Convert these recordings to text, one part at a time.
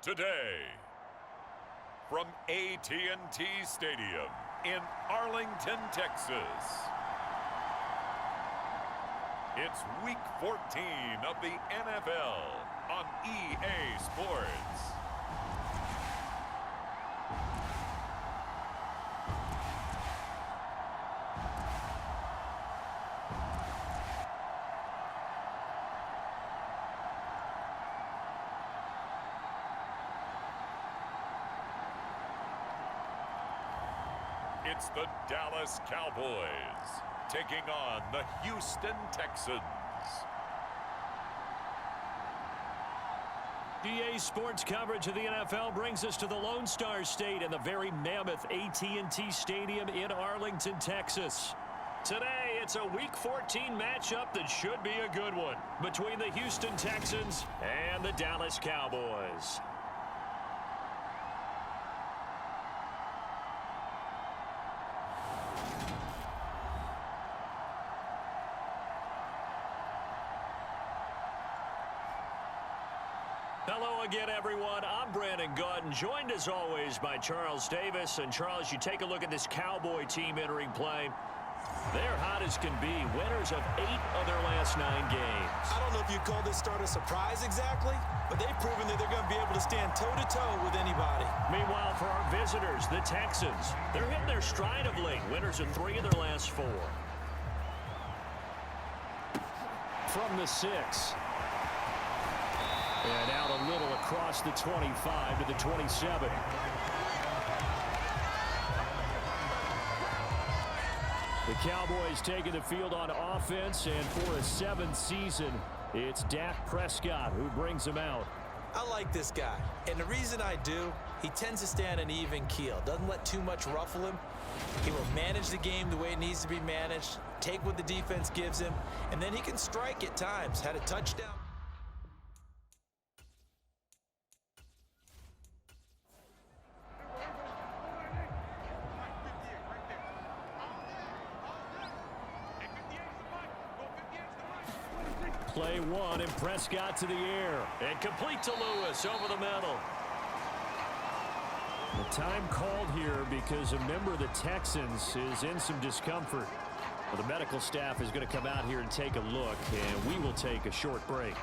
Today, from AT&T Stadium in Arlington, Texas, it's Week 14 of the NFL on EA Sports. It's the Dallas Cowboys taking on the Houston Texans. EA Sports coverage of the NFL brings us to the Lone Star State and the very mammoth AT&T Stadium in Arlington, Texas. Today, it's a Week 14 matchup that should be a good one between the Houston Texans and the Dallas Cowboys. Hello again, everyone. I'm Brandon Gautin, joined as always by Charles Davis. And Charles, you take a look at this Cowboy team entering play. They're hot as can be, winners of 8 of their last 9 games. I don't know if you call this start a surprise exactly, but they've proven that they're going to be able to stand toe-to-toe with anybody. Meanwhile, for our visitors, the Texans, they're hitting their stride of late, winners of 3 of their last 4. From the 6. And out a little across the 25 to the 27. The Cowboys taking the field on offense, and for a 7th season, it's Dak Prescott who brings them out. I like this guy, and the reason I do, he tends to stay on an even keel, doesn't let too much ruffle him. He will manage the game the way it needs to be managed, take what the defense gives him, and then he can strike at times. Had a touchdown. Play 1, and Prescott to the air. And complete to Lewis over the middle. The time called here because a member of the Texans is in some discomfort. Well, the medical staff is going to come out here and take a look, and we will take a short break.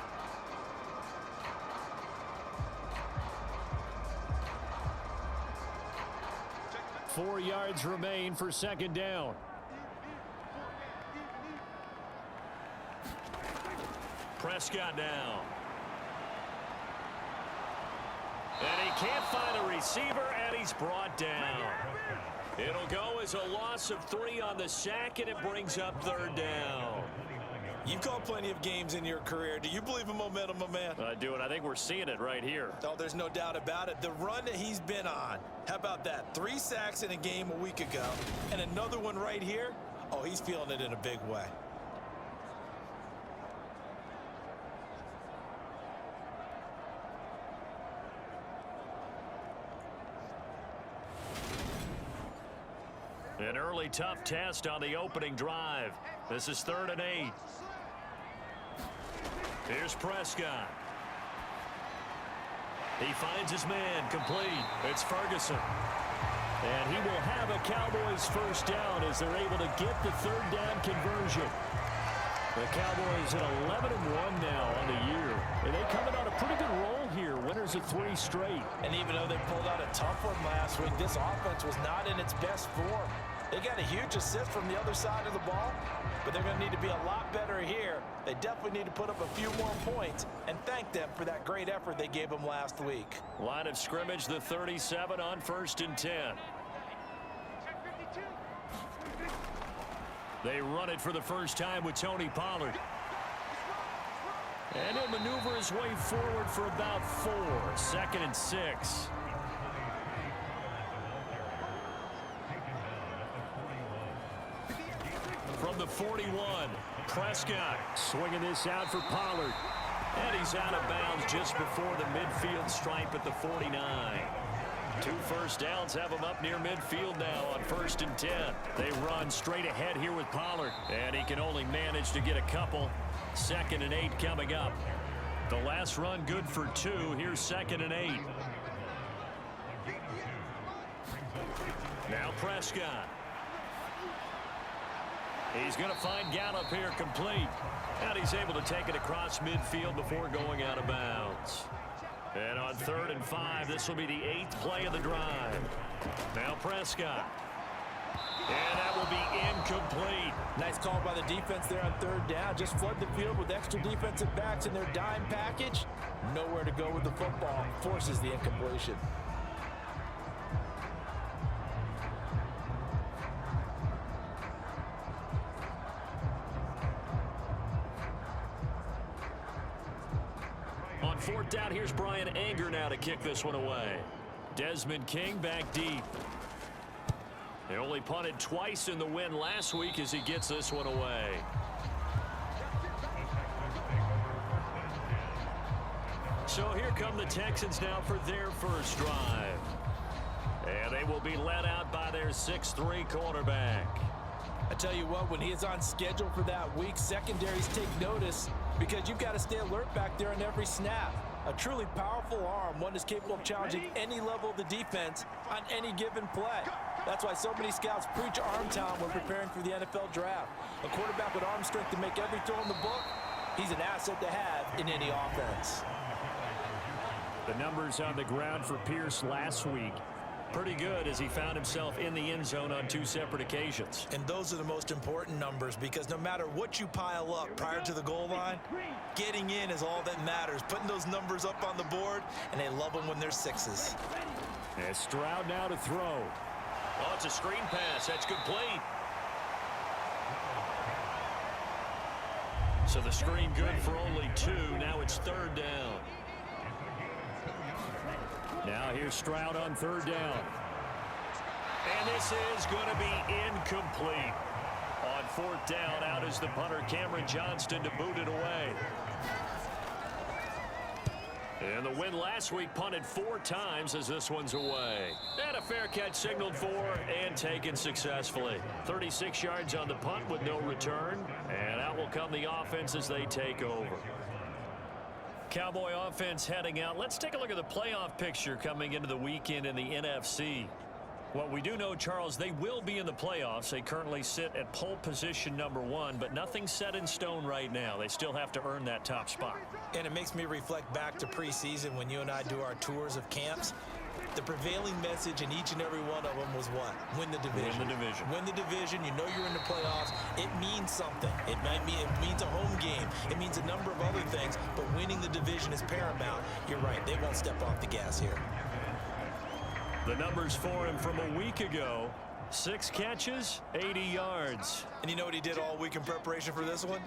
Four yards remain for second down. Prescott now. And he can't find a receiver, and he's brought down. It'll go as a loss of 3 on the sack, and it brings up 3rd down. You've called plenty of games in your career. Do you believe in momentum, my man? I do, and I think we're seeing it right here. Oh, there's no doubt about it. The run that he's been on. How about that? 3 sacks in a game a week ago, and another one right here. Oh, he's feeling it in a big way. An early tough test on the opening drive. This is 3rd and 8. Here's Prescott. He finds his man complete. It's Ferguson. And he will have a Cowboys first down as they're able to get the 3rd down conversion. The Cowboys at 11-1 now on the year. And they coming on a pretty good roll here. Winners of 3 straight. And even though they pulled out a tough one last week, this offense was not in its best form. They got a huge assist from the other side of the ball, but they're going to need to be a lot better here. They definitely need to put up a few more points and thank them for that great effort they gave them last week. Line of scrimmage, the 37 on 1st and 10. They run it for the first time with Tony Pollard. And he'll maneuver his way forward for about 4. 2nd and 6. From the 41, Prescott swinging this out for Pollard. And he's out of bounds just before the midfield stripe at the 49. 2 first downs have him up near midfield now on 1st and 10. They run straight ahead here with Pollard. And he can only manage to get a couple. 2nd and 8 coming up. The last run good for 2. Here's 2nd and 8. Now Prescott. He's going to find Gallup here complete. And he's able to take it across midfield before going out of bounds. And on 3rd and 5, this will be the 8th play of the drive. Now Prescott. And that will be incomplete. Nice call by the defense there on 3rd down. Just flood the field with extra defensive backs in their dime package. Nowhere to go with the football. Forces the incompletion. On 4th down, here's Brian Anger now to kick this one away. Desmond King back deep. They only punted twice in the win last week as he gets this one away. So here come the Texans now for their first drive. And they will be led out by their 6'3" quarterback. I tell you what, when he is on schedule for that week, secondaries take notice because you've got to stay alert back there on every snap. A truly powerful arm, one is capable of challenging any level of the defense on any given play. That's why so many scouts preach arm talent when preparing for the NFL draft. A quarterback with arm strength to make every throw in the book, he's an asset to have in any offense. The numbers on the ground for Pierce last week, pretty good as he found himself in the end zone on 2 separate occasions. And those are the most important numbers because no matter what you pile up prior to the goal line, getting in is all that matters. Putting those numbers up on the board, and they love them when they're 6s. And Stroud now to throw. Oh, it's a screen pass. That's complete. So the screen good for only 2. Now it's 3rd down. Now here's Stroud on 3rd down. And this is going to be incomplete. On 4th down, out is the punter, Cameron Johnston, to boot it away. And the win last week punted 4 times as this one's away. And a fair catch signaled for and taken successfully. 36 yards on the punt with no return. And out will come the offense as they take over. Cowboy offense heading out. Let's take a look at the playoff picture coming into the weekend in the NFC. What we do know, Charles, they will be in the playoffs. They currently sit at pole position number 1, but nothing's set in stone right now. They still have to earn that top spot. And it makes me reflect back to preseason when you and I do our tours of camps. The prevailing message in each and every one of them was what? Win the division. Win the division. Win the division. You know you're in the playoffs. It means something. It means a home game. It means a number of other things, but winning the division is paramount. You're right. They won't step off the gas here. The numbers for him from a week ago: 6 catches, 80 yards. And you know what he did all week in preparation for this one?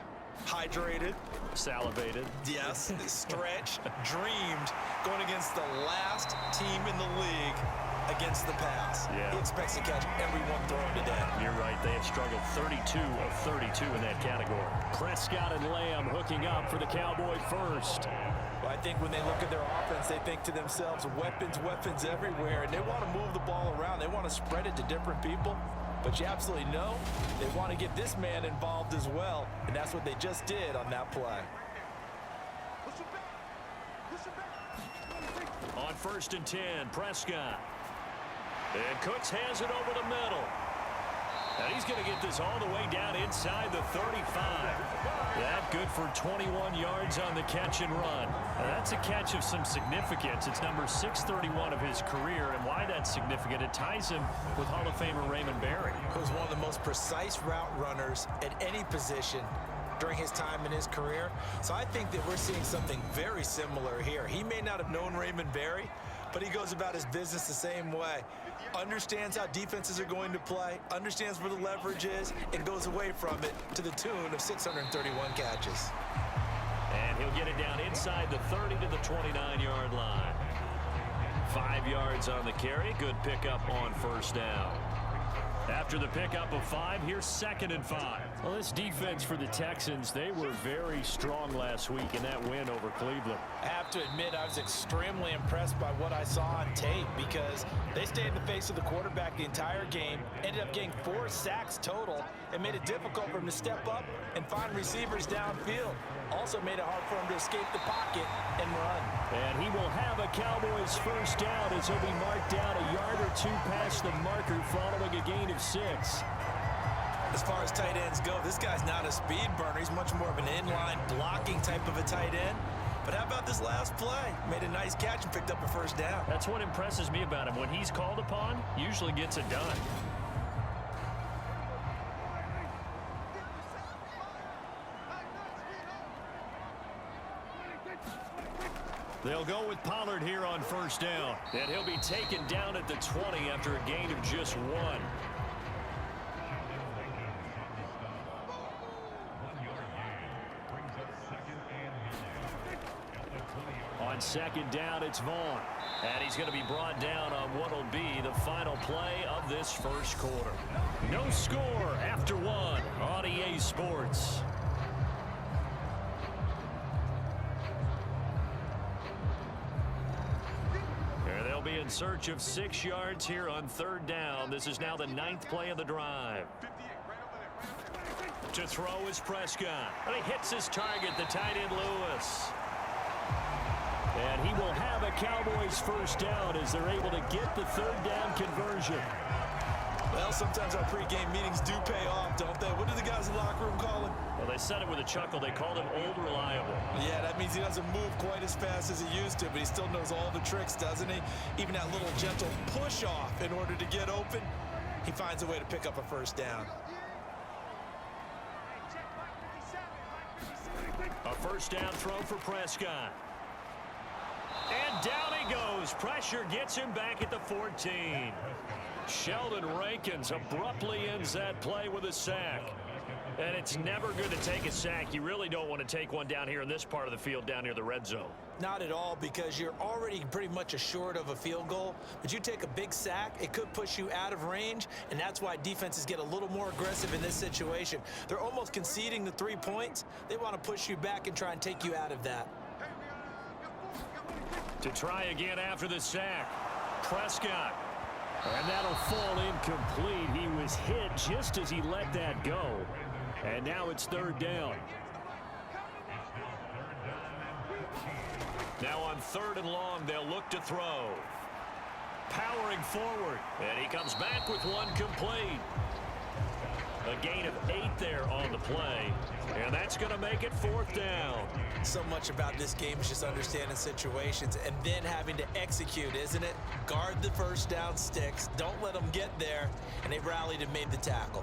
Hydrated. Salivated. Yes. Stretched. Dreamed. Going against the last team in the league against the pass. Yeah. He expects to catch everyone thrown today. You're right. They have struggled 32 of 32 in that category. Prescott and Lamb hooking up for the Cowboy first. Well, I think when they look at their offense, they think to themselves, weapons, weapons everywhere. And they want to move the ball around. They want to spread it to different people. But you absolutely know they want to get this man involved as well. And that's what they just did on that play. On 1st and 10, Prescott. And Cooks has it over the middle. And he's going to get this all the way down inside the 35. That good for 21 yards on the catch and run. Now that's a catch of some significance. It's number 631 of his career, and why that's significant, it ties him with Hall of Famer Raymond Berry. Who's one of the most precise route runners at any position during his time in his career. So I think that we're seeing something very similar here. He may not have known Raymond Berry, but he goes about his business the same way. Understands how defenses are going to play, understands where the leverage is, and goes away from it to the tune of 631 catches. And he'll get it down inside the 30 to the 29-yard line. 5 yards on the carry. Good pickup on 1st down. After the pickup of 5, here's 2nd and 5. Well, this defense for the Texans, they were very strong last week in that win over Cleveland. I have to admit, I was extremely impressed by what I saw on tape because they stayed in the face of the quarterback the entire game, ended up getting 4 sacks total, and made it difficult for him to step up and find receivers downfield. Also made it hard for him to escape the pocket and run. And he will have a Cowboys first down as he'll be marked down a yard or 2 past the marker following a gain of 6. As far as tight ends go, this guy's not a speed burner. He's much more of an inline blocking type of a tight end. But how about this last play? Made a nice catch and picked up a first down. That's what impresses me about him. When he's called upon, usually gets it done. They'll go with Pollard here on first down. And he'll be taken down at the 20 after a gain of just 1. On 2nd down, it's Vaughn. And he's going to be brought down on what will be the final play of this first quarter. No score after 1 on EA Sports. Be in search of 6 yards here on 3rd down. This is now the 9th play of the drive. To throw is Prescott. And he hits his target, the tight end Lewis. And he will have a Cowboys first down as they're able to get the 3rd down conversion. Well, sometimes our pregame meetings do pay off, don't they? What do the guys in the locker room call him? Well, they said it with a chuckle. They called him Old Reliable. Yeah, that means he doesn't move quite as fast as he used to, but he still knows all the tricks, doesn't he? Even that little gentle push-off in order to get open, he finds a way to pick up a first down. A first down throw for Prescott. And down he goes. Pressure gets him back at the 14. Sheldon Rankins abruptly ends that play with a sack. And it's never good to take a sack. You really don't want to take one down here in this part of the field down near the red zone. Not at all, because you're already pretty much assured of a field goal. But you take a big sack, it could push you out of range, and that's why defenses get a little more aggressive in this situation. They're almost conceding the 3 points. They want to push you back and try and take you out of that. To try again after the sack, Prescott. And that'll fall incomplete. He was hit just as he let that go. And now it's 3rd down. Now on 3rd and long, they'll look to throw. Powering forward. And he comes back with 1 complete. A gain of 8 there on the play. And that's going to make it 4th down. So much about this game is just understanding situations and then having to execute, isn't it? Guard the first down sticks. Don't let them get there. And they rallied and made the tackle.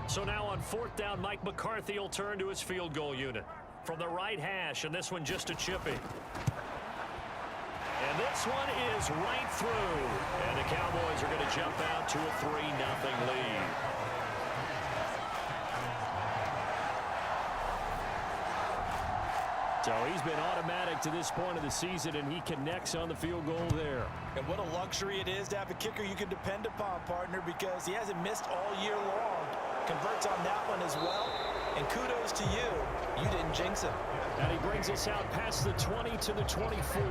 So now on 4th down, Mike McCarthy will turn to his field goal unit. From the right hash, and this one just a chippy. And this one is right through. And the Cowboys are going to jump out to a 3-0 lead. So he's been automatic to this point of the season, and he connects on the field goal there. And what a luxury it is to have a kicker you can depend upon, partner, because he hasn't missed all year long. Converts on that one as well. And kudos to you. You didn't jinx him. And he brings us out past the 20 to the 24.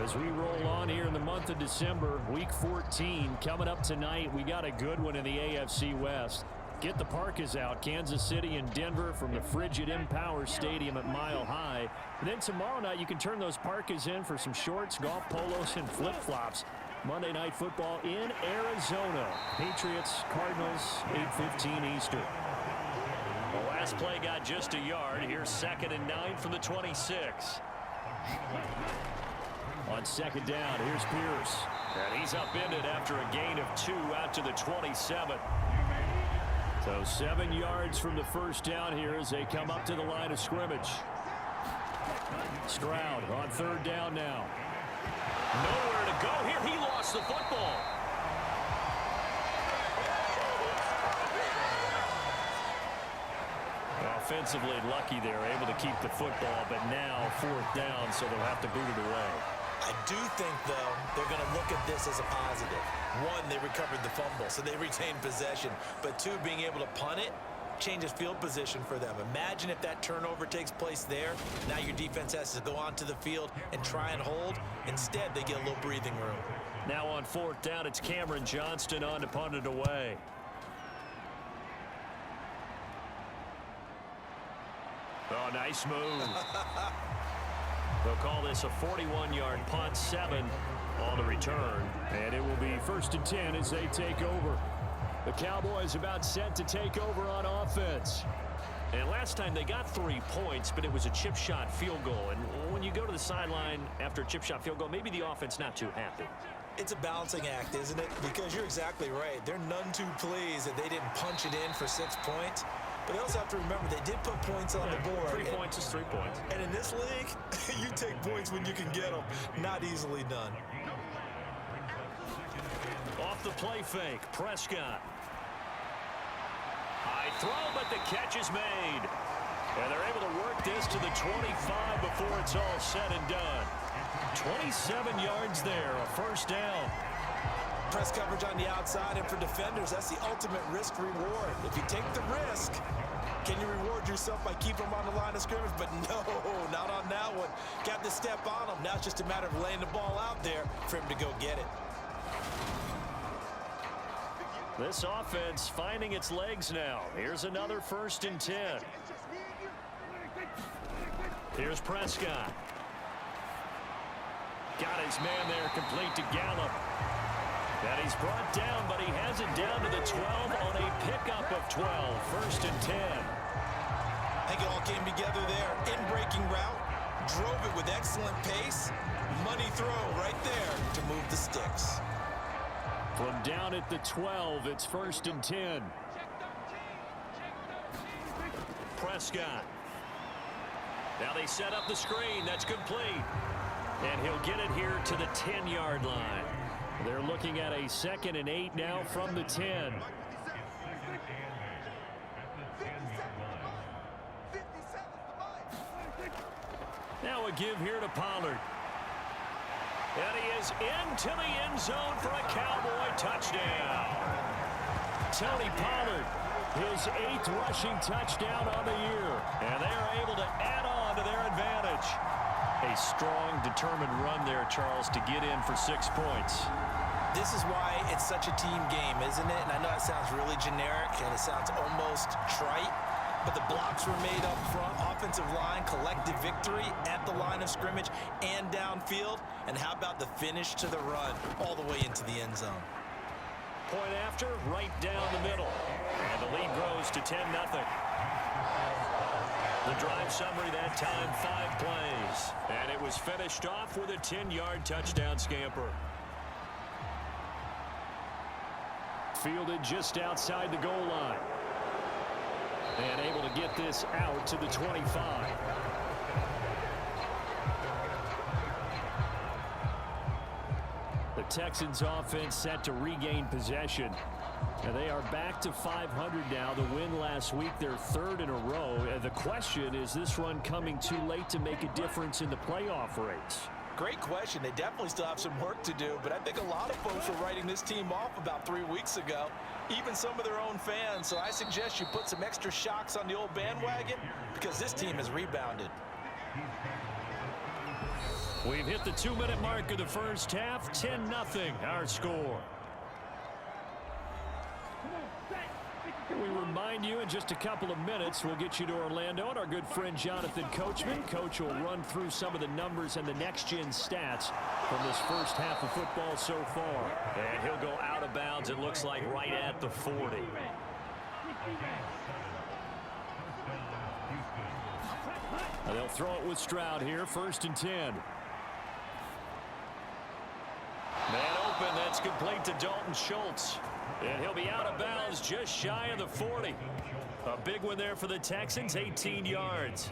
As we roll on here in the month of December, week 14 coming up tonight, we got a good one in the AFC West. Get the parkas out, Kansas City and Denver from the frigid Empower Stadium at Mile High. And then tomorrow night you can turn those parkas in for some shorts, golf polos, and flip-flops. Monday Night Football in Arizona. Patriots, Cardinals, 8:15 Eastern. The last play got just a yard. Here's 2nd and 9 from the 26. On 2nd down, here's Pierce. And he's upended after a gain of 2 out to the 27. So 7 yards from the first down here as they come up to the line of scrimmage. Stroud on third down now. Nowhere to go here. He lost the football. Offensively lucky they're able to keep the football, but now fourth down, so they'll have to boot it away. I do think, though, they're going to look at this as a positive. One, they recovered the fumble, so they retained possession. But two, being able to punt it changes field position for them. Imagine if that turnover takes place there. Now your defense has to go onto the field and try and hold. Instead, they get a little breathing room. Now on fourth down, it's Cameron Johnston on to punt it away. Oh, nice move. They'll call this a 41-yard punt, 7 on the return. And it will be 1st and 10 as they take over. The Cowboys about set to take over on offense. And last time they got 3 points, but it was a chip shot field goal. And when you go to the sideline after a chip shot field goal, maybe the offense not too happy. It's a balancing act, isn't it? Because you're exactly right. They're none too pleased that they didn't punch it in for 6 points. But they also have to remember they did put points on the board. 3 points is 3 points. And in this league, you take points when you can get them. Not easily done. Off the play fake, Prescott. High throw, but the catch is made. And they're able to work this to the 25 before it's all said and done. 27 yards there, a first down. Press coverage on the outside, and for defenders, that's the ultimate risk-reward. If you take the risk, can you reward yourself by keeping them on the line of scrimmage? But no, not on that one. Got to step on them. Now it's just a matter of laying the ball out there for him to go get it. This offense finding its legs now. Here's another 1st and 10. Here's Prescott. Got his man there, complete to Gallup. And he's brought down, but he has it down to the 12 on a pickup of 12. 1st and 10. I think it all came together there. In-breaking route, drove it with excellent pace. Money throw right there to move the sticks. From down at the 12, it's 1st and 10. Prescott. Now they set up the screen. That's complete. And he'll get it here to the 10-yard line. They're looking at a 2nd and 8 now from the 10. Now a give here to Pollard. And he is into the end zone for a Cowboy touchdown. Tony Pollard, his 8th rushing touchdown on the year. And they are able to add on to their advantage. A strong, determined run there, Charles, to get in for 6 points. This is why it's such a team game, isn't it? And I know it sounds really generic and it sounds almost trite, but the blocks were made up front, offensive line, collective victory at the line of scrimmage and downfield. And how about the finish to the run all the way into the end zone? Point after, right down the middle. And the lead grows to 10-0. The drive summary that time, 5 plays. And it was finished off with a 10-yard touchdown scamper. Fielded just outside the goal line. And able to get this out to the 25. The Texans offense set to regain possession. And they are back to 500 now. The win last week, their 3rd in a row. And the question, is this run coming too late to make a difference in the playoff race? Great question. They definitely still have some work to do, but I think a lot of folks were writing this team off about 3 weeks ago, even some of their own fans. So I suggest you put some extra shocks on the old bandwagon because this team has rebounded. We've hit the 2-minute mark of the first half. 10-0 our score. We remind you in just a couple of minutes we'll get you to Orlando and our good friend Jonathan Coachman. Coach will run through some of the numbers and the next-gen stats from this first half of football so far. And he'll go out of bounds, it looks like, right at the 40. And they'll throw it with Stroud here, 1st and 10. Man open, that's complete to Dalton Schultz. And he'll be out of bounds just shy of the 40. A big one there for the Texans, 18 yards.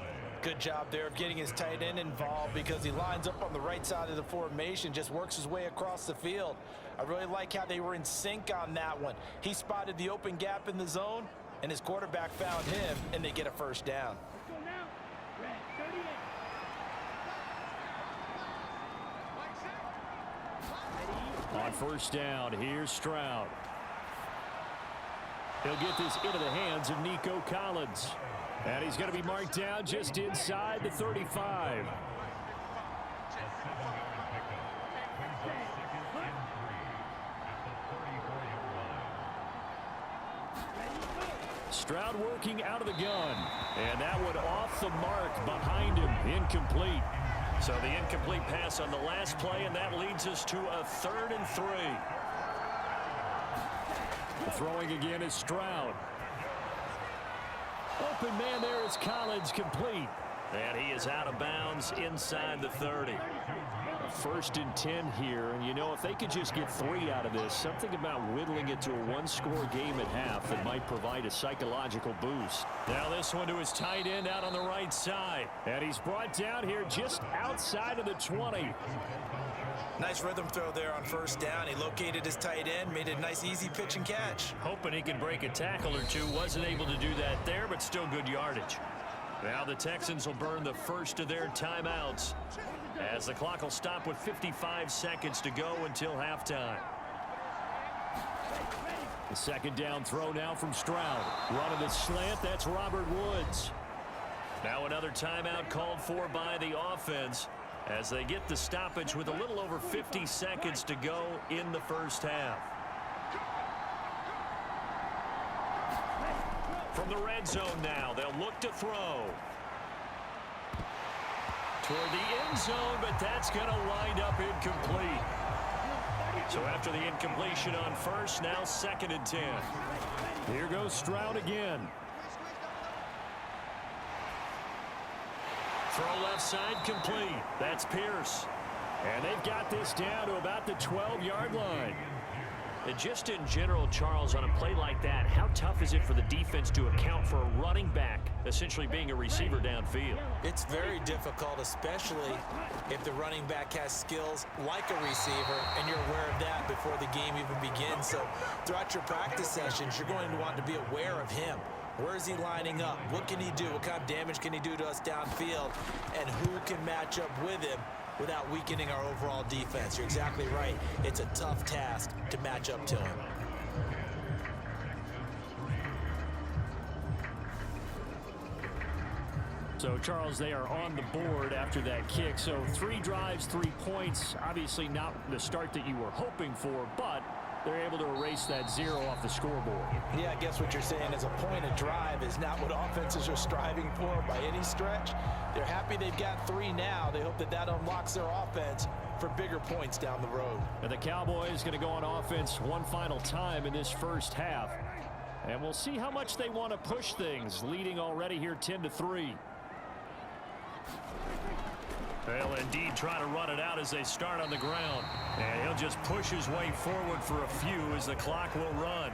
good job there of getting his tight end involved because he lines up on the right side of the formation, just works his way across the field. I really like how they were in sync on that one. He spotted the open gap in the zone, and his quarterback found him, and they get a first down. On first down, here's Stroud. He'll get this into the hands of Nico Collins. And he's going to be marked down just inside the 35. Stroud working out of the gun. And that one off the mark behind him. Incomplete. So the incomplete pass on the last play, and that leads us to a 3rd and 3. The throwing again is Stroud. Open man there is Collins, complete. And he is out of bounds inside the 30. A 1st and 10 here, and you know, if they could just get 3 out of this, something about whittling it to a 1-score game at half that might provide a psychological boost. Now this one to his tight end out on the right side. And he's brought down here just outside of the 20. Nice rhythm throw there on first down. He located his tight end, made a nice easy pitch and catch. Hoping he can break a tackle or two. Wasn't able to do that there, but still good yardage. Now the Texans will burn the first of their timeouts as the clock will stop with 55 seconds to go until halftime. The 2nd down throw now from Stroud. Running the slant, that's Robert Woods. Now another timeout called for by the offense as they get the stoppage with a little over 50 seconds to go in the first half. From the red zone now, they'll look to throw. Toward the end zone, but that's going to wind up incomplete. So after the incompletion on first, now 2nd and 10. Here goes Stroud again. Throw left side complete. That's Pierce. And they've got this down to about the 12-yard line. And just in general, Charles, on a play like that, how tough is it for the defense to account for a running back essentially being a receiver downfield? It's very difficult, especially if the running back has skills like a receiver, and you're aware of that before the game even begins. So throughout your practice sessions, you're going to want to be aware of him. Where is he lining up? What can he do? What kind of damage can he do to us downfield? And who can match up with him without weakening our overall defense? You're exactly right. It's a tough task to match up to him. So, Charles, they are on the board after that kick. So 3 drives, 3 points. Obviously not the start that you were hoping for, but they're able to erase that 0 off the scoreboard. Yeah, I guess what you're saying is a point of drive is not what offenses are striving for by any stretch. They're happy they've got 3 now. They hope that that unlocks their offense for bigger points down the road. And the Cowboys going to go on offense one final time in this first half. And we'll see how much they want to push things, leading already here 10-3. They'll indeed try to run it out as they start on the ground. And he'll just push his way forward for a few as the clock will run.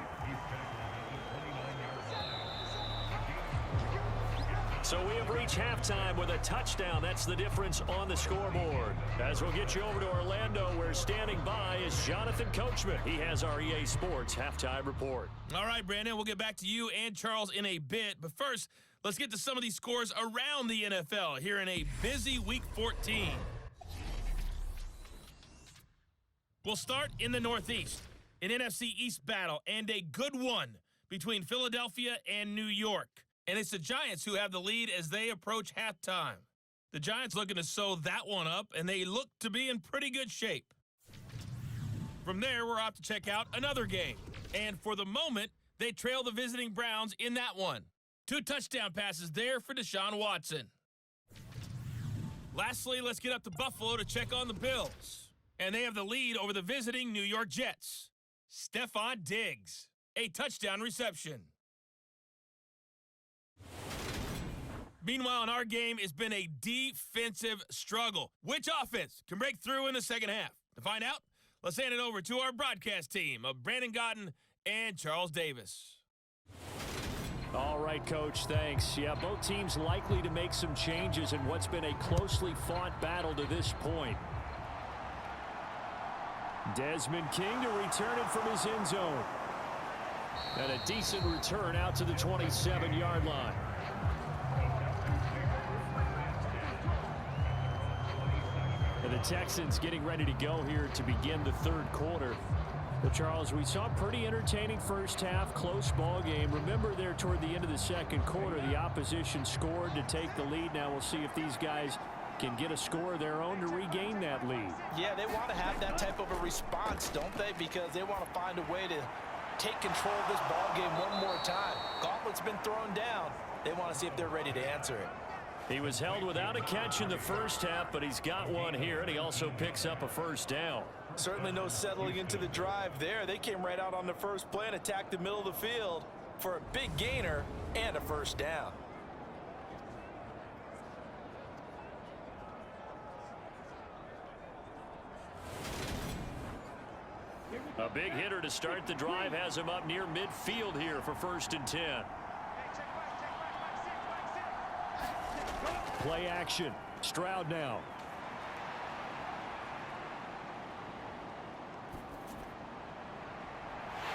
So we have reached halftime with a touchdown. That's the difference on the scoreboard. As we'll get you over to Orlando, where standing by is Jonathan Coachman. He has our EA Sports halftime report. All right, Brandon, we'll get back to you and Charles in a bit. But first, let's get to some of these scores around the NFL here in a busy Week 14. We'll start in the Northeast, an NFC East battle, and a good one between Philadelphia and New York. And it's the Giants who have the lead as they approach halftime. The Giants looking to sew that one up, and they look to be in pretty good shape. From there, we're off to check out another game. And for the moment, they trail the visiting Browns in that one. 2 touchdown passes there for Deshaun Watson. Lastly, let's get up to Buffalo to check on the Bills. And they have the lead over the visiting New York Jets. Stephon Diggs, a touchdown reception. Meanwhile, in our game, it's been a defensive struggle. Which offense can break through in the second half? To find out, let's hand it over to our broadcast team of Brandon Godden and Charles Davis. All right, Coach, thanks. Yeah, both teams likely to make some changes in what's been a closely fought battle to this point. Desmond King to return it from his end zone. And a decent return out to the 27-yard line. And the Texans getting ready to go here to begin the third quarter. Well, Charles, we saw a pretty entertaining first half, close ball game. Remember there toward the end of the second quarter, the opposition scored to take the lead. Now we'll see if these guys can get a score of their own to regain that lead. Yeah, they want to have that type of a response, don't they? Because they want to find a way to take control of this ball game one more time. Gauntlet's been thrown down. They want to see if they're ready to answer it. He was held without a catch in the first half, but he's got one here, and he also picks up a first down. Certainly no settling into the drive there. They came right out on the first play and attacked the middle of the field for a big gainer and a first down. A big hitter to start the drive has him up near midfield here for 1st and 10. Play action. Stroud now.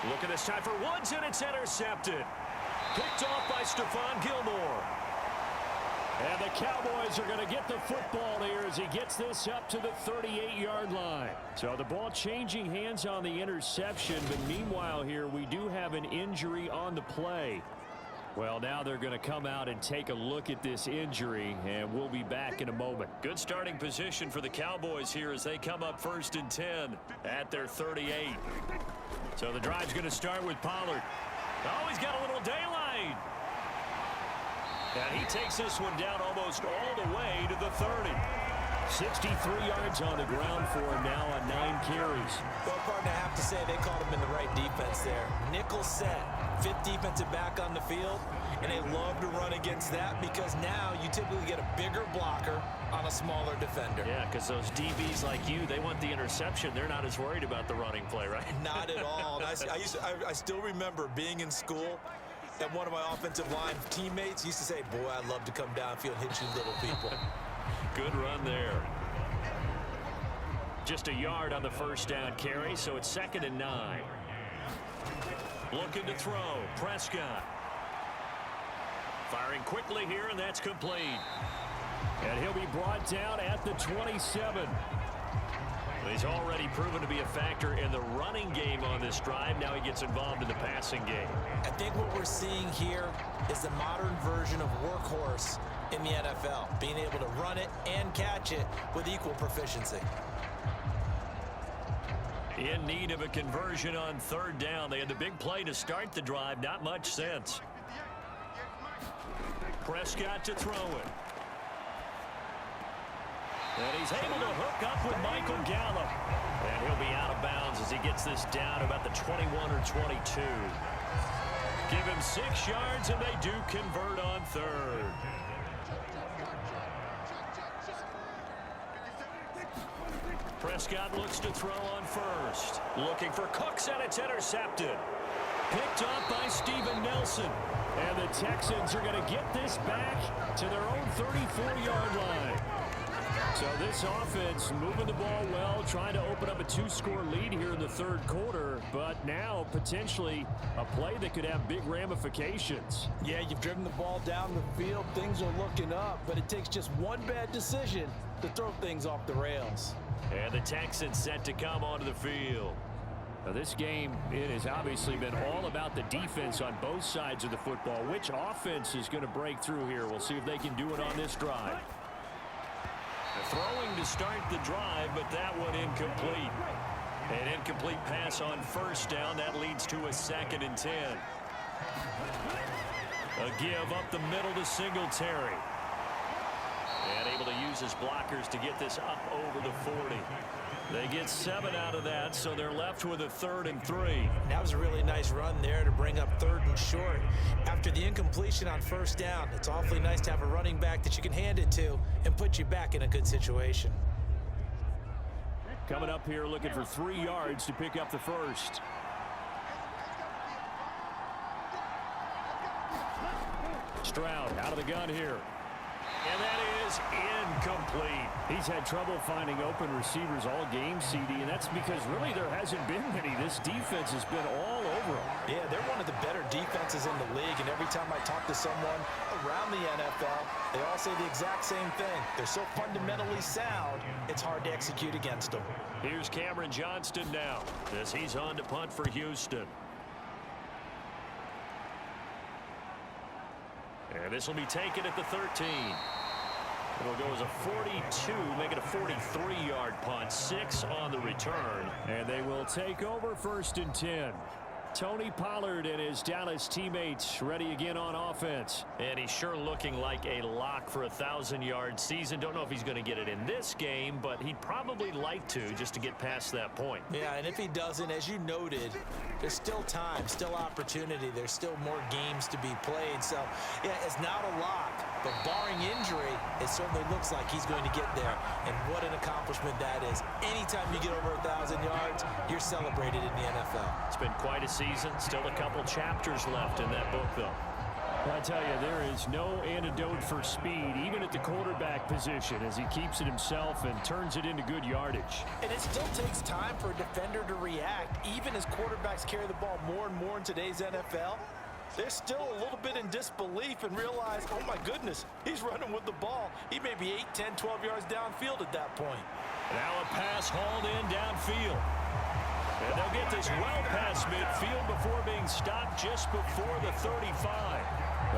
Look at this time for Woods, and it's intercepted. Picked off by Stephon Gilmore. And the Cowboys are going to get the football here as he gets this up to the 38-yard line. So the ball changing hands on the interception, but meanwhile here we do have an injury on the play. Well, now they're going to come out and take a look at this injury, and we'll be back in a moment. Good starting position for the Cowboys here as they come up 1st and 10 at their 38. So the drive's going to start with Pollard. Oh, he's got a little daylight. And he takes this one down almost all the way to the 30. 63 yards on the ground for him now on 9 carries. Well, partner, I have to say they called him in the right defense there. Nickel set, 5th defensive back on the field, and they love to run against that because now you typically get a bigger blocker on a smaller defender. Yeah, because those DBs like you, they want the interception. They're not as worried about the running play, right? Not at all. I still remember being in school, and one of my offensive line teammates used to say, boy, I'd love to come downfield and hit you little people. Good run there. Just a yard on the first down carry, so it's 2nd and 9. Looking to throw. Prescott. Firing quickly here, and that's complete. And he'll be brought down at the 27. He's already proven to be a factor in the running game on this drive. Now he gets involved in the passing game. I think what we're seeing here is the modern version of workhorse in the NFL, being able to run it and catch it with equal proficiency. In need of a conversion on 3rd down. They had the big play to start the drive. Not much sense. Prescott to throw it. And he's able to hook up with Michael Gallup. And he'll be out of bounds as he gets this down about the 21 or 22. Give him 6 yards, and they do convert on 3rd. Prescott looks to throw on 1st. Looking for Cooks, and it's intercepted. Picked off by Steven Nelson. And the Texans are going to get this back to their own 34-yard line. So this offense moving the ball well, trying to open up a 2-score lead here in the 3rd quarter, but now potentially a play that could have big ramifications. Yeah, you've driven the ball down the field. Things are looking up, but it takes just one bad decision to throw things off the rails. And the Texans set to come onto the field. Now this game, it has obviously been all about the defense on both sides of the football. Which offense is going to break through here? We'll see if they can do it on this drive. Throwing to start the drive, but that one incomplete. An incomplete pass on 1st down. That leads to a 2nd and 10. A give up the middle to Singletary. And able to use his blockers to get this up over the 40. They get 7 out of that, so they're left with a 3rd and 3. That was a really nice run there to bring up 3rd and short. After the incompletion on 1st down, it's awfully nice to have a running back that you can hand it to and put you back in a good situation. Coming up here looking for 3 yards to pick up the 1st. Stroud out of the gun here. And that is incomplete. He's had trouble finding open receivers all game, CD, and that's because really there hasn't been many. This defense has been all over them. Yeah, they're one of the better defenses in the league, and every time I talk to someone around the NFL, they all say the exact same thing. They're so fundamentally sound, it's hard to execute against them. Here's Cameron Johnston now as he's on to punt for Houston. And this will be taken at the 13. It'll go as a 42, make it a 43-yard punt, 6 on the return. And they will take over 1st and 10. Tony Pollard and his Dallas teammates ready again on offense. And he's sure looking like a lock for a 1,000-yard season. Don't know if he's going to get it in this game, but he'd probably like to just to get past that point. Yeah, and if he doesn't, as you noted, there's still time, still opportunity. There's still more games to be played. So, yeah, it's not a lock, but barring injury, it certainly looks like he's going to get there. And what an accomplishment that is. Anytime you get over 1,000 yards, you're celebrated in the NFL. It's been quite a season. Still a couple chapters left in that book, though. I tell you, there is no antidote for speed, even at the quarterback position, as he keeps it himself and turns it into good yardage. And it still takes time for a defender to react, even as quarterbacks carry the ball more and more in today's NFL. They're still a little bit in disbelief and realize, oh my goodness, he's running with the ball. He may be 8, 10, 12 yards downfield at that point. Now a pass hauled in downfield. And they'll get this well past midfield before being stopped just before the 35.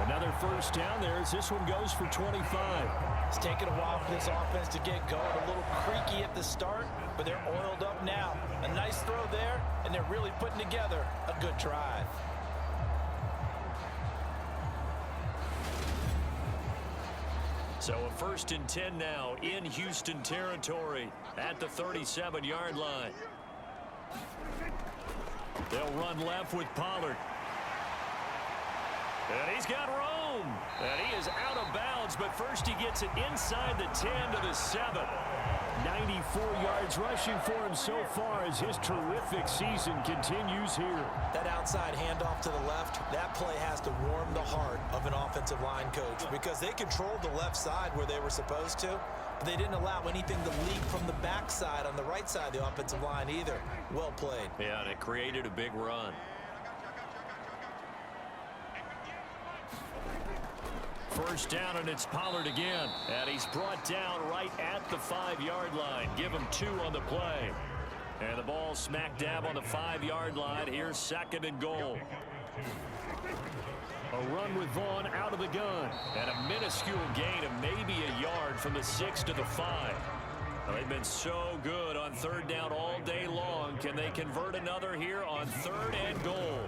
Another first down there as this one goes for 25. It's taken a while for this offense to get going. A little creaky at the start, but they're oiled up now. A nice throw there, and they're really putting together a good drive. So a 1st and 10 now in Houston territory at the 37-yard line. They'll run left with Pollard. And he's got room. And he is out of bounds, but first he gets it inside the 10 to the 7. 94 yards rushing for him so far as his terrific season continues here. That outside handoff to the left, that play has to warm the heart of an offensive line coach because they controlled the left side where they were supposed to. They didn't allow anything to leak from the backside on the right side of the offensive line either. Well played. Yeah, and it created a big run. First down, and it's Pollard again. And he's brought down right at the 5-yard line. Give him 2 on the play. And the ball smack dab on the 5-yard line. Here's 2nd and goal. A run with Vaughn out of the gun. And a minuscule gain of maybe a yard from the 6 to the 5. Well, they've been so good on 3rd down all day long. Can they convert another here on 3rd and goal?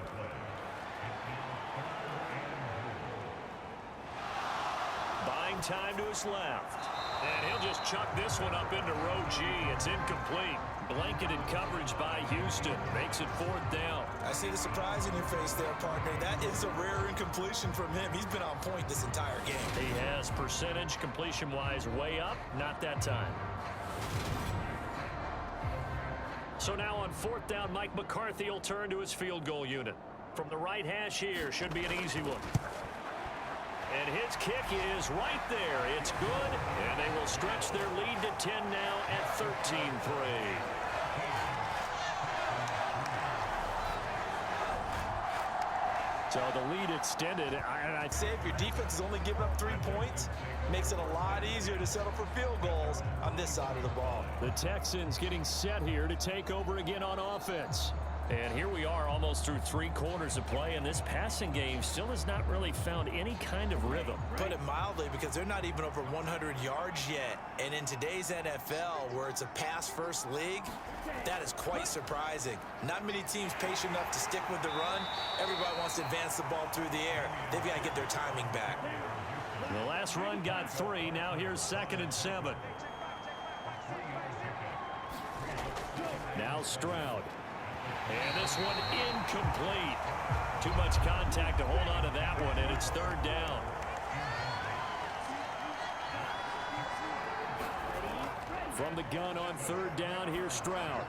Buying time to his left. And he'll just chuck this one up into row G. It's incomplete. Blanketed coverage by Houston. Makes it 4th down. I see the surprise in your face there, partner. That is a rare incompletion from him. He's been on point this entire game. He has percentage completion-wise way up. Not that time. So now on 4th down, Mike McCarthy will turn to his field goal unit. From the right hash here, should be an easy one. And his kick is right there. It's good, and they will stretch their lead to 10 now at 13-3. So the lead extended. I'd say if your defense is only giving up 3 points, makes it a lot easier to settle for field goals on this side of the ball. The Texans getting set here to take over again on offense. And here we are almost through 3 quarters of play, and this passing game still has not really found any kind of rhythm. Put it mildly, because they're not even over 100 yards yet. And in today's NFL, where it's a pass-first league, that is quite surprising. Not many teams patient enough to stick with the run. Everybody wants to advance the ball through the air. They've got to get their timing back. The last run got 3. Now here's 2nd and 7. Now Stroud. And this one incomplete. Too much contact to hold on to that one, and it's 3rd down. From the gun on 3rd down, here's Stroud.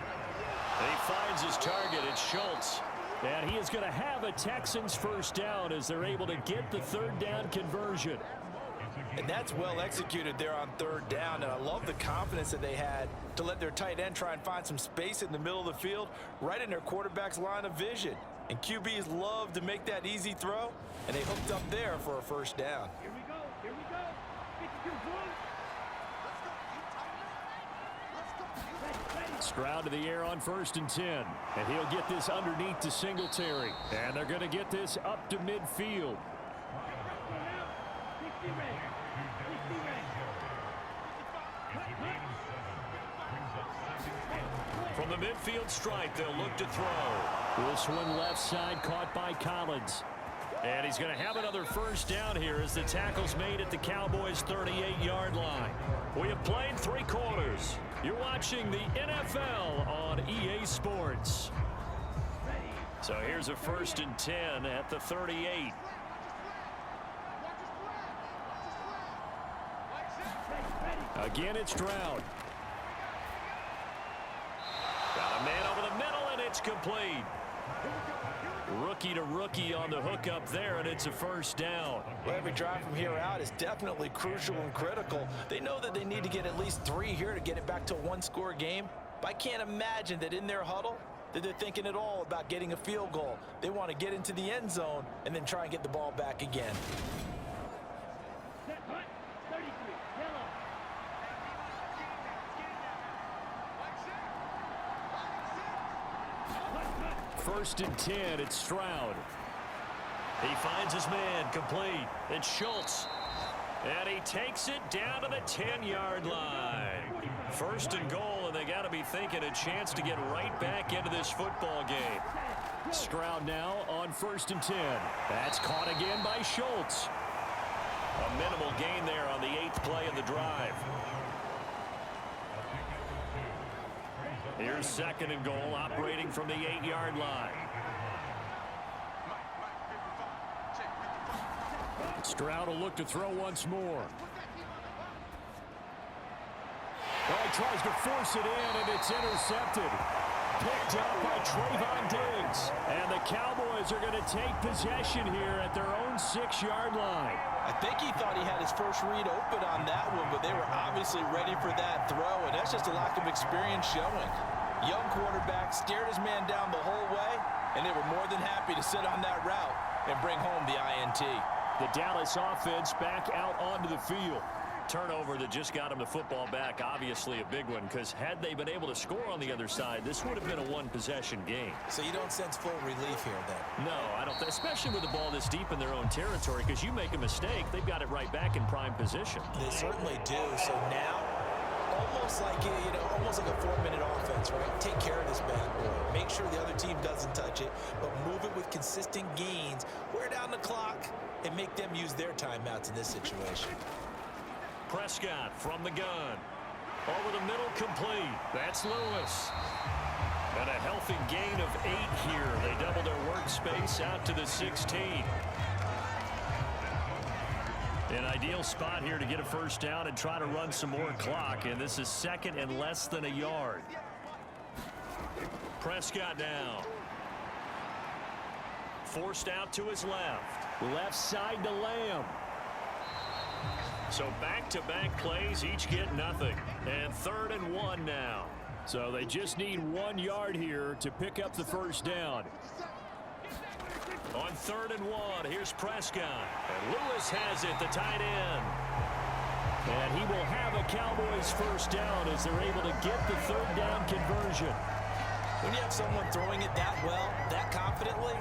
And he finds his target. It's Schultz. And he is going to have a Texans first down as they're able to get the third down conversion. And that's well executed there on third down. And I love the confidence that they had to let their tight end try and find some space in the middle of the field, right in their quarterback's line of vision. And QBs love to make that easy throw, and they hooked up there for a first down. Here we go. Here we go. 52 points. Stroud to the air on 1st and 10. And he'll get this underneath to Singletary. And they're going to get this up to midfield. From the midfield stripe, they'll look to throw. This one left side caught by Collins. And he's going to have another first down here as the tackle's made at the Cowboys' 38-yard line. We have played 3 quarters. You're watching the NFL on EA Sports. So here's a 1st and 10 at the 38. Again, it's Stroud. Got a man over the middle, and it's complete. Rookie to rookie on the hookup there, and it's a first down. Well, every drive from here out is definitely crucial and critical. They know that they need to get at least 3 here to get it back to a 1-score game. But I can't imagine that in their huddle that they're thinking at all about getting a field goal. They want to get into the end zone and then try and get the ball back again. Set, hut, 33, yellow. 1st and 10, it's Stroud. He finds his man, complete. It's Schultz. And he takes it down to the 10-yard line. 1st and goal, and they got to be thinking a chance to get right back into this football game. Stroud now on 1st and 10. That's caught again by Schultz. A minimal gain there on the 8th play of the drive. Here's 2nd and goal, operating from the 8-yard line. Stroud will look to throw once more. Oh, he tries to force it in, and it's intercepted. Picked up by Trayvon Diggs. And the Cowboys are going to take possession here at their own 6-yard line. I think he thought he had his first read open on that one, but they were obviously ready for that throw, and that's just a lack of experience showing. Young quarterback stared his man down the whole way, and they were more than happy to sit on that route and bring home the INT. The Dallas offense back out onto the field. Turnover that just got him the football back, obviously a big one, because had they been able to score on the other side, this would have been a one-possession game. So you don't sense full relief here, then? No, I don't, especially with the ball this deep in their own territory, because you make a mistake, they've got it right back in prime position. They certainly do. So now, almost like, almost like a 4-minute offense, right? Take care of this bad boy. Make sure the other team doesn't touch it, but move it with consistent gains. Wear down the clock and make them use their timeouts in this situation. Prescott from the gun. Over the middle, complete. That's Lewis. And a healthy gain of 8 here. They double their workspace out to the 16. An ideal spot here to get a first down and try to run some more clock. And this is 2nd and less than a yard. Prescott now. Forced out to his left. Left side to Lamb. So back-to-back plays, each get nothing. And 3rd and 1 now. So they just need 1 yard here to pick up the first down. On 3rd and 1, here's Prescott. And Lewis has it, the tight end. And he will have a Cowboys first down as they're able to get the 3rd down conversion. When you have someone throwing it that well, that confidently,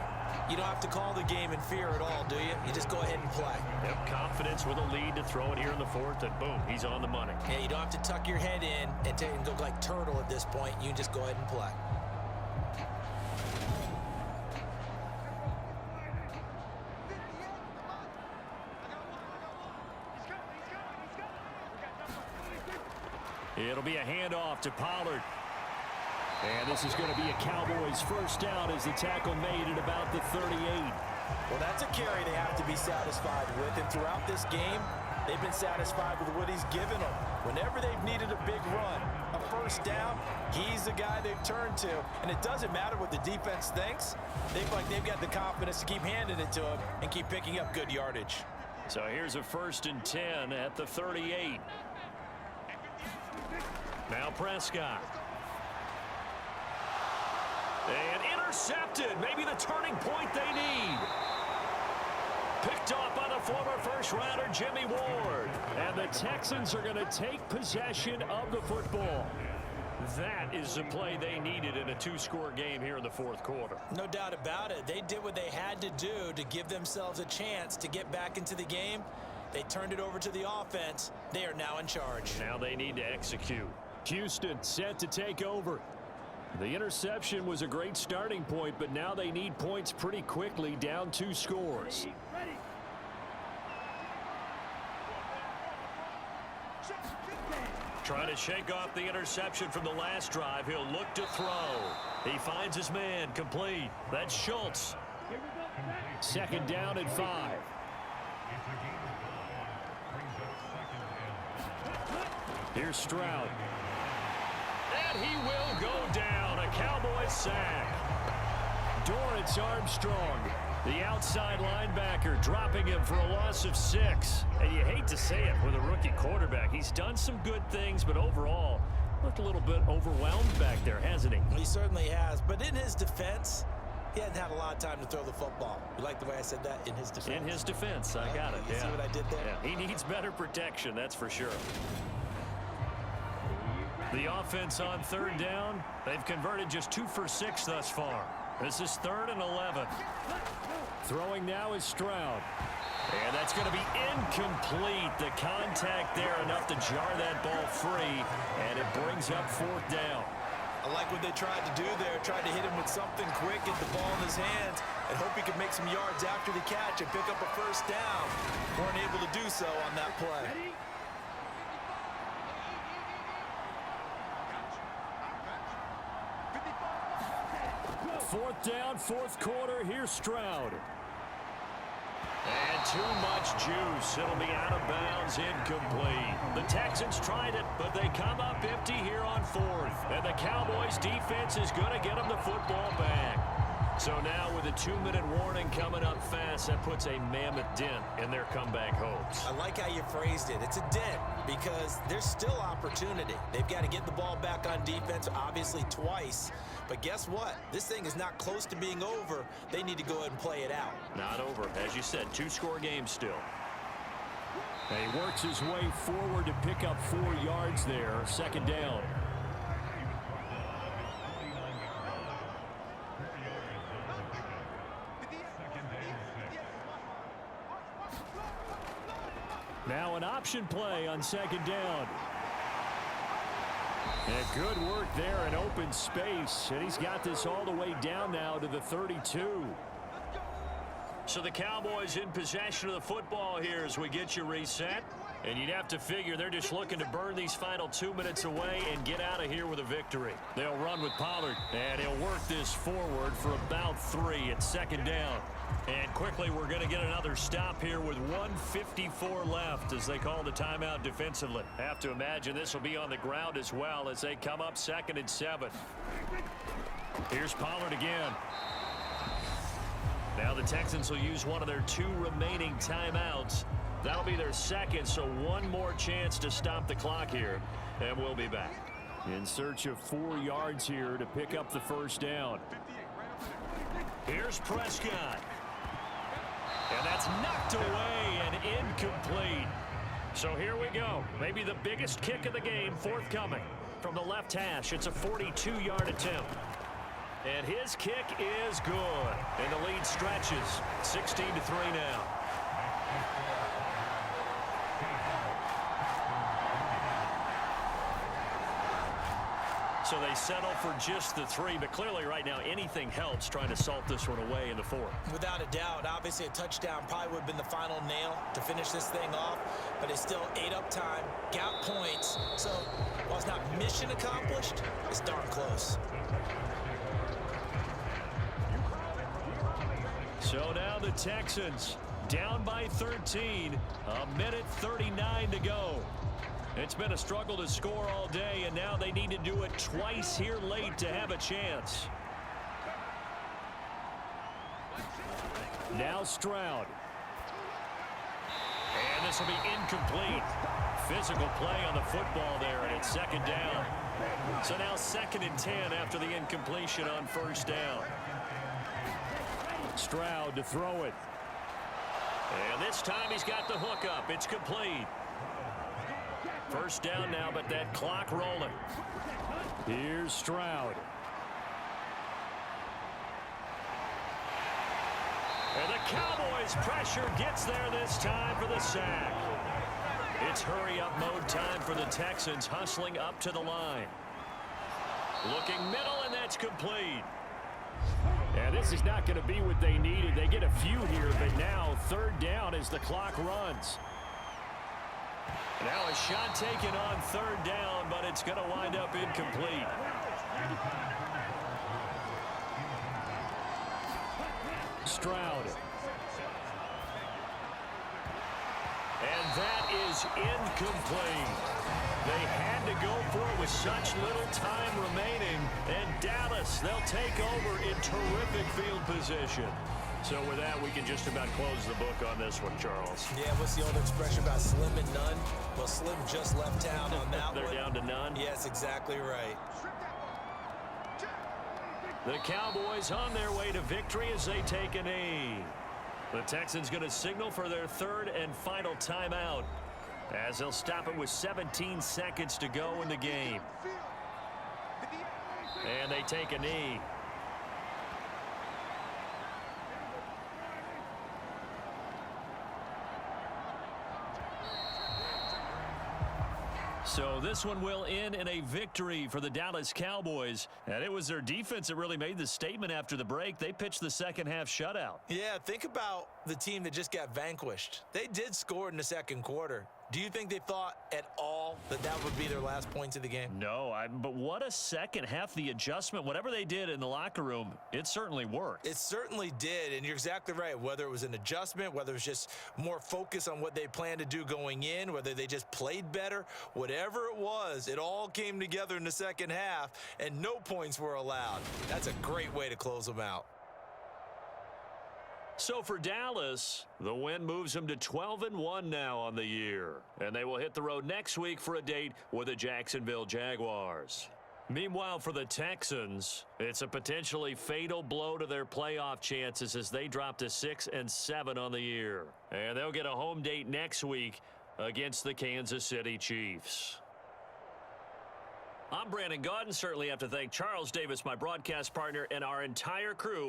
you don't have to call the game in fear at all, do you? You just go ahead and play. Yep, confidence with a lead to throw it here in the 4th, and boom, he's on the money. Yeah, you don't have to tuck your head in and go like turtle at this point. You can just go ahead and play. It'll be a handoff to Pollard. And this is going to be a Cowboys first down as the tackle made at about the 38. Well, that's a carry they have to be satisfied with. And throughout this game, they've been satisfied with what he's given them. Whenever they've needed a big run, a first first down, he's the guy they've turned to. And it doesn't matter what the defense thinks. They feel like they've got the confidence to keep handing it to him and keep picking up good yardage. So here's a 1st and 10 at the 38. Now Prescott. And intercepted. Maybe the turning point they need. Picked off by the former first-rounder Jimmy Ward. And the Texans are going to take possession of the football. That is the play they needed in a 2-score game here in the 4th quarter. No doubt about it. They did what they had to do to give themselves a chance to get back into the game. They turned it over to the offense. They are now in charge. Now they need to execute. Houston set to take over. The interception was a great starting point, but now they need points pretty quickly, down 2 scores. Ready. Trying to shake off the interception from the last drive. He'll look to throw. He finds his man, complete. That's Schultz. Here we go. 2nd down and 5. Here's Stroud. And he will go down. A Cowboys sack. Dorrance Armstrong, the outside linebacker, dropping him for a loss of 6. And you hate to say it with a rookie quarterback. He's done some good things, but overall, looked a little bit overwhelmed back there, hasn't he? He certainly has. But in his defense, he hasn't had a lot of time to throw the football. You like the way I said that? In his defense. In his defense, I got it. You see what I did there? Yeah, he needs better protection, that's for sure. The offense on 3rd down, they've converted just 2 for 6 thus far. This is 3rd and 11. Throwing now is Stroud. And that's going to be incomplete. The contact there enough to jar that ball free, and it brings up 4th down. I like what they tried to do there. Tried to hit him with something quick, get the ball in his hands, and hope he could make some yards after the catch and pick up a 1st down. Weren't able to do so on that play. Ready. 4th down, 4th quarter. Here's Stroud. And too much juice. It'll be out of bounds, incomplete. The Texans tried it, but they come up empty here on 4th. And the Cowboys defense is going to get them the football back. So now with a 2-minute warning coming up fast, that puts a mammoth dent in their comeback hopes. I like how you phrased it. It's a dent because there's still opportunity. They've got to get the ball back on defense, obviously twice. But guess what? This thing is not close to being over. They need to go ahead and play it out. Not over. As you said, 2-score game still. He works his way forward to pick up 4 yards there. 2nd down. Now an option play on 2nd down. And good work there in open space. And he's got this all the way down now to the 32. So the Cowboys in possession of the football here as we get you reset. And you'd have to figure they're just looking to burn these final 2 minutes away and get out of here with a victory. They'll run with Pollard, and he'll work this forward for about 3 at 2nd down. And quickly, we're going to get another stop here with 1:54 left as they call the timeout defensively. Have to imagine this will be on the ground as well as they come up 2nd and 7. Here's Pollard again. Now the Texans will use one of their 2 remaining timeouts. That'll be their 2nd, so 1 more chance to stop the clock here, and we'll be back. In search of 4 yards here to pick up the 1st down. Here's Prescott. And that's knocked away and incomplete. So here we go. Maybe the biggest kick of the game forthcoming. From the left hash, it's a 42-yard attempt. And his kick is good. And the lead stretches. 16-3 now. So they settle for just the 3, but clearly right now anything helps trying to salt this one away in the 4th. Without a doubt, obviously a touchdown probably would have been the final nail to finish this thing off, but it's still ate up time, got points. So while it's not mission accomplished, it's darn close. So now the Texans down by 13, 1:39 to go. It's been a struggle to score all day, and now they need to do it twice here late to have a chance. Now Stroud. And this will be incomplete. Physical play on the football there, and it's second down. So now 2nd and 10 after the incompletion on first down. Stroud to throw it. And this time he's got the hook up. It's complete. First down now, but that clock rolling. Here's Stroud. And the Cowboys pressure gets there this time for the sack. It's hurry-up mode time for the Texans, hustling up to the line. Looking middle, and that's complete. Yeah, this is not going to be what they needed. They get a few here, but now 3rd down as the clock runs. Now a shot taken on 3rd down, but it's going to wind up incomplete. Stroud. And that is incomplete. They had to go for it with such little time remaining. And Dallas, they'll take over in terrific field position. So with that, we can just about close the book on this one, Charles. Yeah, what's the old expression about slim and none? Well, Slim just left town on that They're one. down to none. Yes, exactly right. The Cowboys on their way to victory as they take a knee. The Texans going to signal for their 3rd and final timeout as they'll stop it with 17 seconds to go in the game. And they take a knee. So this one will end in a victory for the Dallas Cowboys. And it was their defense that really made the statement after the break. They pitched the second half shutout. Yeah, think about the team that just got vanquished. They did score in the 2nd quarter. Do you think they thought at all that that would be their last points of the game? No, but what a second half. The adjustment, whatever they did in the locker room, it certainly worked. It certainly did, and you're exactly right. Whether it was an adjustment, whether it was just more focus on what they planned to do going in, whether they just played better, whatever it was, it all came together in the second half, and no points were allowed. That's a great way to close them out. So for Dallas, the win moves them to 12-1 now on the year. And they will hit the road next week for a date with the Jacksonville Jaguars. Meanwhile, for the Texans, it's a potentially fatal blow to their playoff chances as they drop to 6-7 on the year. And they'll get a home date next week against the Kansas City Chiefs. I'm Brandon Gaudin. Certainly have to thank Charles Davis, my broadcast partner, and our entire crew